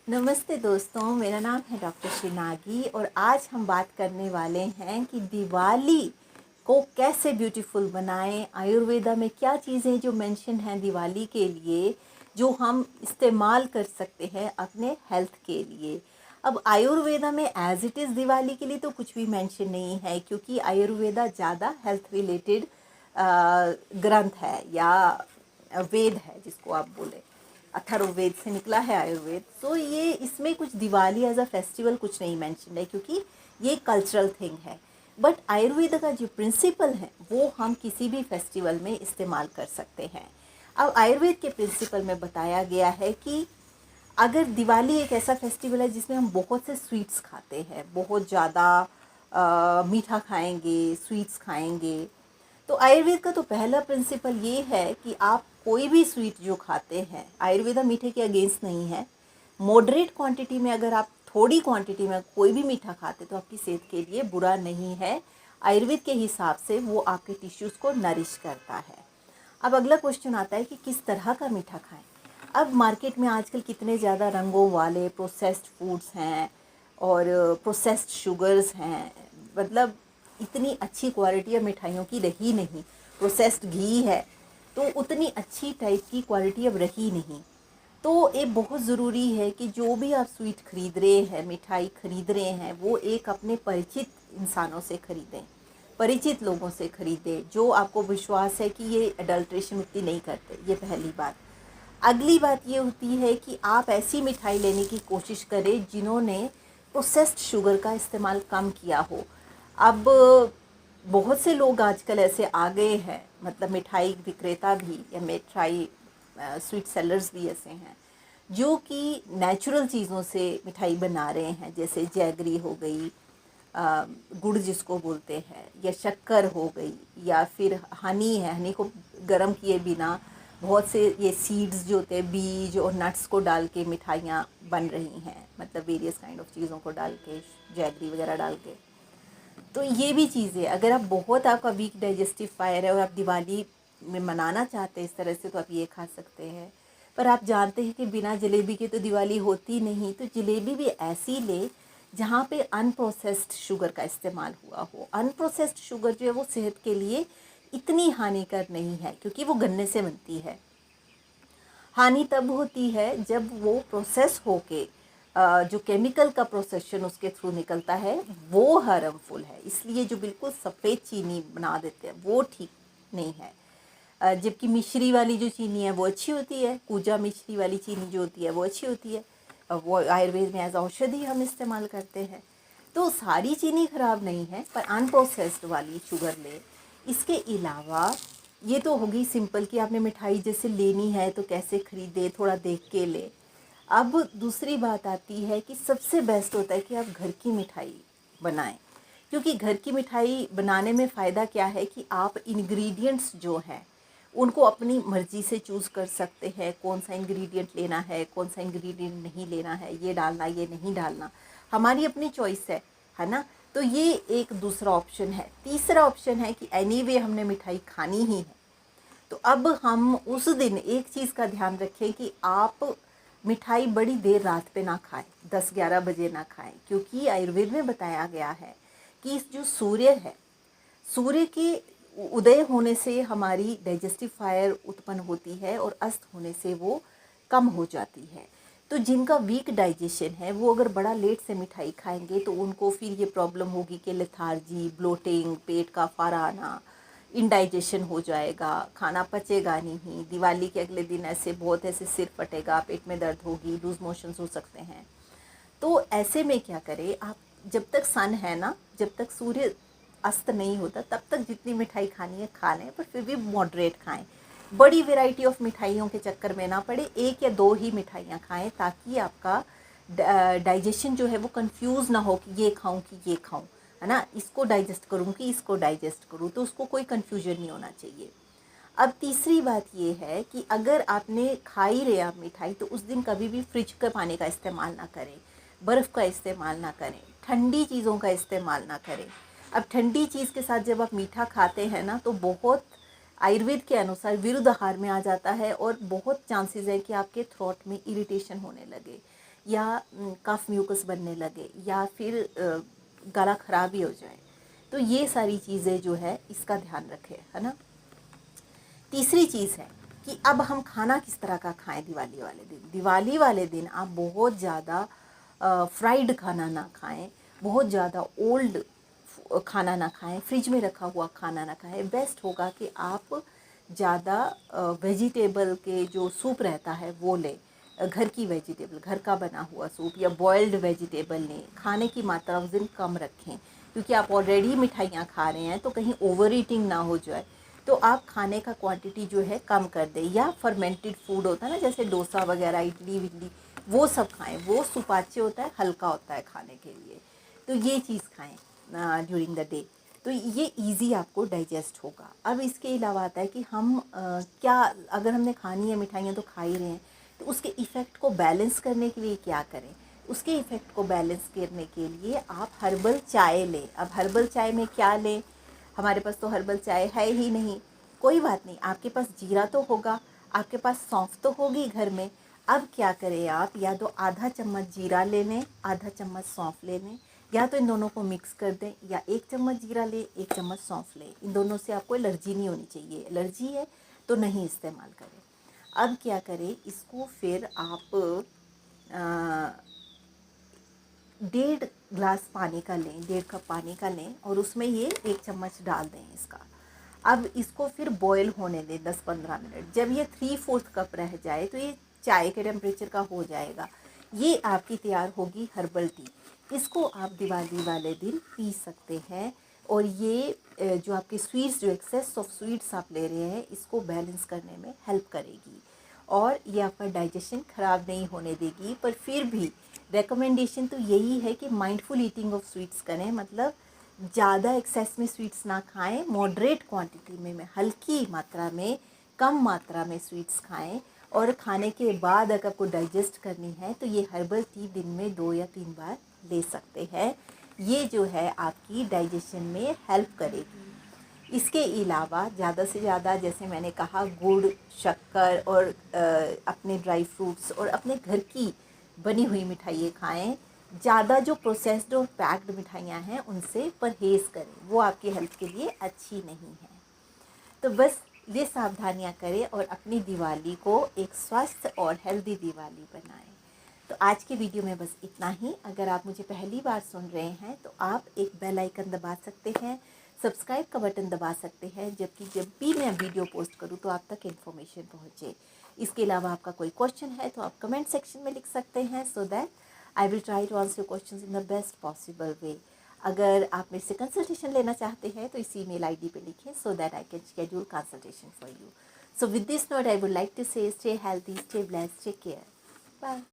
नमस्ते दोस्तों, मेरा नाम है डॉक्टर शिनागी और आज हम बात करने वाले हैं कि दिवाली को कैसे ब्यूटीफुल बनाएं। आयुर्वेदा में क्या चीज़ें जो मेंशन हैं दिवाली के लिए, जो हम इस्तेमाल कर सकते हैं अपने हेल्थ के लिए। अब आयुर्वेदा में एज इट इज़ दिवाली के लिए तो कुछ भी मेंशन नहीं है, क्योंकि आयुर्वेदा ज़्यादा हेल्थ रिलेटेड ग्रंथ है या वेद है, जिसको आप बोले अथर्ववेद से निकला है आयुर्वेद। तो ये इसमें कुछ दिवाली एज अ फेस्टिवल कुछ नहीं मेंशन है, क्योंकि ये कल्चरल थिंग है। बट आयुर्वेद का जो प्रिंसिपल है वो हम किसी भी फेस्टिवल में इस्तेमाल कर सकते हैं। अब आयुर्वेद के प्रिंसिपल में बताया गया है कि अगर दिवाली एक ऐसा फेस्टिवल है जिसमें हम बहुत से स्वीट्स खाते हैं, बहुत ज़्यादा मीठा खाएंगे, स्वीट्स खाएंगे, तो आयुर्वेद का तो पहला प्रिंसिपल ये है कि आप कोई भी स्वीट जो खाते हैं, आयुर्वेदा मीठे के अगेंस्ट नहीं है। मॉडरेट क्वांटिटी में, अगर आप थोड़ी क्वांटिटी में कोई भी मीठा खाते तो आपकी सेहत के लिए बुरा नहीं है। आयुर्वेद के हिसाब से वो आपके टिश्यूज़ को नरिश करता है। अब अगला क्वेश्चन आता है कि किस तरह का मीठा खाएं। अब मार्केट में आजकल कितने ज़्यादा रंगों वाले प्रोसेस्ड फूड्स हैं और प्रोसेस्ड शुगर्स हैं, मतलब इतनी अच्छी क्वालिटी अब मिठाइयों की रही नहीं। प्रोसेस्ड घी है तो उतनी अच्छी टाइप की क्वालिटी अब रही नहीं। तो ये बहुत ज़रूरी है कि जो भी आप स्वीट खरीद रहे हैं, मिठाई खरीद रहे हैं, वो एक अपने परिचित इंसानों से खरीदें, परिचित लोगों से खरीदें, जो आपको विश्वास है कि ये अडल्ट्रेशन उतनी नहीं करते। ये पहली बात। अगली बात ये होती है कि आप ऐसी मिठाई लेने की कोशिश करें जिन्होंने प्रोसेस्ड शुगर का इस्तेमाल कम किया हो। अब बहुत से लोग आजकल ऐसे आ गए हैं, मतलब मिठाई विक्रेता भी या मिठाई स्वीट सेलर्स भी ऐसे हैं जो कि नेचुरल चीज़ों से मिठाई बना रहे हैं, जैसे जैगरी हो गई, गुड़ जिसको बोलते हैं, या शक्कर हो गई, या फिर हनी है, हनी को गर्म किए बिना बहुत से ये सीड्स जो होते हैं, बीज और नट्स को डाल के मिठाइयाँ बन रही हैं, मतलब वेरियस काइंड ऑफ चीज़ों को डाल के, जैगरी वगैरह डाल के। तो ये भी चीज़ें, अगर आप बहुत आपका वीक डाइजेस्टिव फायर है और आप दिवाली में मनाना चाहते हैं इस तरह से, तो आप ये खा सकते हैं। पर आप जानते हैं कि बिना जलेबी के तो दिवाली होती नहीं, तो जलेबी भी ऐसी ले जहाँ पे अनप्रोसेस्ड शुगर का इस्तेमाल हुआ हो। अनप्रोसेस्ड शुगर जो है वो सेहत के लिए इतनी हानिकर नहीं है, क्योंकि वो गन्ने से बनती है। हानि तब होती है जब वो प्रोसेस होके जो केमिकल का प्रोसेशन उसके थ्रू निकलता है वो हार्मफुल है। इसलिए जो बिल्कुल सफ़ेद चीनी बना देते हैं वो ठीक नहीं है। जबकि मिश्री वाली जो चीनी है वो अच्छी होती है, पूजा मिश्री वाली चीनी जो होती है वो अच्छी होती है। वो आयुर्वेद में एज औषधि हम इस्तेमाल करते हैं। तो सारी चीनी ख़राब नहीं है, पर अनप्रोसेस्ड वाली शुगर ले। इसके अलावा ये तो होगी सिंपल कि आपने मिठाई जैसे लेनी है तो कैसे ख़रीदे, थोड़ा देख के ले। अब दूसरी बात आती है कि सबसे बेस्ट होता है कि आप घर की मिठाई बनाएं, क्योंकि घर की मिठाई बनाने में फ़ायदा क्या है कि आप इंग्रेडिएंट्स जो हैं उनको अपनी मर्ज़ी से चूज़ कर सकते हैं, कौन सा इंग्रेडिएंट लेना है, कौन सा इंग्रेडिएंट नहीं लेना है, ये डालना ये नहीं डालना, हमारी अपनी चॉइस है ना। तो ये एक दूसरा ऑप्शन है। तीसरा ऑप्शन है कि एनीवे हमने मिठाई खानी ही है, तो अब हम उस दिन एक चीज़ का ध्यान रखें कि आप मिठाई बड़ी देर रात पे ना खाएं, 10-11 बजे ना खाएं, क्योंकि आयुर्वेद में बताया गया है कि जो सूर्य है, सूर्य के उदय होने से हमारी डाइजेस्टिव फायर उत्पन्न होती है और अस्त होने से वो कम हो जाती है। तो जिनका वीक डाइजेशन है वो अगर बड़ा लेट से मिठाई खाएंगे तो उनको फिर ये प्रॉब्लम होगी कि लेथार्जी, ब्लोटिंग, पेट का फारा आना, इंडाइजेशन हो जाएगा, खाना पचेगा नहीं। दिवाली के अगले दिन ऐसे बहुत ऐसे सिर फटेगा, पेट में दर्द होगी, लूज मोशंस हो सकते हैं। तो ऐसे में क्या करें आप, जब तक सन है ना, जब तक सूर्य अस्त नहीं होता तब तक जितनी मिठाई खानी है खा लें, पर फिर भी मॉडरेट खाएं। बड़ी वैरायटी ऑफ मिठाइयों के चक्कर में ना पड़े, एक या दो ही मिठाइयाँ खाएं, ताकि आपका डाइजेशन जो है वो कंफ्यूज ना हो कि ये खाऊं कि ये खाऊं, है ना, इसको डाइजेस्ट करूं कि इसको डाइजेस्ट करूं, तो उसको कोई कन्फ्यूजन नहीं होना चाहिए। अब तीसरी बात ये है कि अगर आपने खाई रहे आप मिठाई, तो उस दिन कभी भी फ्रिज के पानी का इस्तेमाल ना करें, बर्फ़ का इस्तेमाल ना करें, ठंडी चीज़ों का इस्तेमाल ना करें। अब ठंडी चीज़ के साथ जब आप मीठा खाते हैं ना, तो बहुत आयुर्वेद के अनुसार विरुद्ध आहार में आ जाता है और बहुत चांसेस है कि आपके थ्रोट में इरिटेशन होने लगे, या कफ म्यूकस बनने लगे या फिर गला ख़राब ही हो जाए। तो ये सारी चीज़ें जो है इसका ध्यान रखें, है ना। तीसरी चीज़ है कि अब हम खाना किस तरह का खाएं दिवाली वाले दिन। दिवाली वाले दिन आप बहुत ज़्यादा फ्राइड खाना ना खाएं, बहुत ज़्यादा ओल्ड खाना ना खाएं, फ्रिज में रखा हुआ खाना ना खाएं। बेस्ट होगा कि आप ज़्यादा वेजिटेबल के जो सूप रहता है वो लें, घर की वेजिटेबल, घर का बना हुआ सूप या बॉइल्ड वेजिटेबल लें। खाने की मात्रा उस दिन कम रखें, क्योंकि आप ऑलरेडी मिठाइयाँ खा रहे हैं तो कहीं ओवर ईटिंग ना हो जाए। तो आप खाने का क्वांटिटी जो है कम कर दें। या फर्मेंटेड फूड होता है ना, जैसे डोसा वगैरह, इडली विडली, वो सब खाएं। वो सुपाच्य होता है, हल्का होता है खाने के लिए। तो ये चीज़ खाएं ड्यूरिंग द डे, तो ये इजी आपको डाइजेस्ट होगा। अब इसके अलावा आता है कि हम क्या, अगर हमने खानी है मिठाइयाँ तो खा ही रहे हैं, तो उसके इफ़ेक्ट को बैलेंस करने के लिए क्या करें। उसके इफ़ेक्ट को बैलेंस करने के लिए आप हर्बल चाय लें। अब हर्बल चाय में क्या लें, हमारे पास तो हर्बल चाय है ही नहीं। कोई बात नहीं, आपके पास जीरा तो होगा, आपके पास सौंफ तो होगी घर में। अब क्या करें आप, या तो आधा चम्मच जीरा ले लें, आधा चम्मच सौंफ ले लें, या तो इन दोनों को मिक्स कर दें, या 1 चम्मच जीरा लें, 1 चम्मच सौंफ लें। इन दोनों से आपको एलर्जी नहीं होनी चाहिए, एलर्जी है तो नहीं इस्तेमाल करें। अब क्या करें, इसको फिर आप 1.5 ग्लास पानी का लें, 1.5 कप पानी का लें और उसमें ये 1 चम्मच डाल दें इसका। अब इसको फिर बॉयल होने दें 10-15 मिनट। जब ये 3/4 कप रह जाए तो ये चाय के टेम्परेचर का हो जाएगा। ये आपकी तैयार होगी हर्बल टी। इसको आप दिवाली वाले दिन पी सकते हैं। और ये जो आपके स्वीट्स, जो एक्सेस ऑफ स्वीट्स आप ले रहे हैं, इसको बैलेंस करने में हेल्प करेगी और ये आपका डाइजेशन ख़राब नहीं होने देगी। पर फिर भी रिकमेंडेशन तो यही है कि माइंडफुल ईटिंग ऑफ स्वीट्स करें, मतलब ज़्यादा एक्सेस में स्वीट्स ना खाएं, मॉडरेट क्वांटिटी में हल्की मात्रा में, कम मात्रा में स्वीट्स खाएं। और खाने के बाद अगर आपको डाइजेस्ट करनी है तो ये हर्बल टी दिन में 2 या 3 बार ले सकते हैं। ये जो है आपकी डाइजेशन में हेल्प करेगी। इसके अलावा ज़्यादा से ज़्यादा, जैसे मैंने कहा, गुड़, शक्कर और अपने ड्राई फ्रूट्स और अपने घर की बनी हुई मिठाइयाँ खाएं। ज़्यादा जो प्रोसेस्ड और पैक्ड मिठाइयाँ हैं उनसे परहेज़ करें, वो आपकी हेल्थ के लिए अच्छी नहीं है। तो बस ये सावधानियाँ करें और अपनी दिवाली को एक स्वस्थ और हेल्दी दिवाली बनाएं। तो आज की वीडियो में बस इतना ही। अगर आप मुझे पहली बार सुन रहे हैं तो आप एक बेल आइकन दबा सकते हैं, सब्सक्राइब का बटन दबा सकते हैं, जबकि जब भी मैं वीडियो पोस्ट करूं तो आप तक इन्फॉर्मेशन पहुंचे। इसके अलावा आपका कोई क्वेश्चन है तो आप कमेंट सेक्शन में लिख सकते हैं, so that I will try to answer your questions in the best possible way. अगर आप मेरे से कंसल्टेशन लेना चाहते हैं तो इसी ईमेल आईडी पे लिखें, so that I can schedule consultation for you. So with this note I would like to say stay healthy, stay blessed, take care, bye.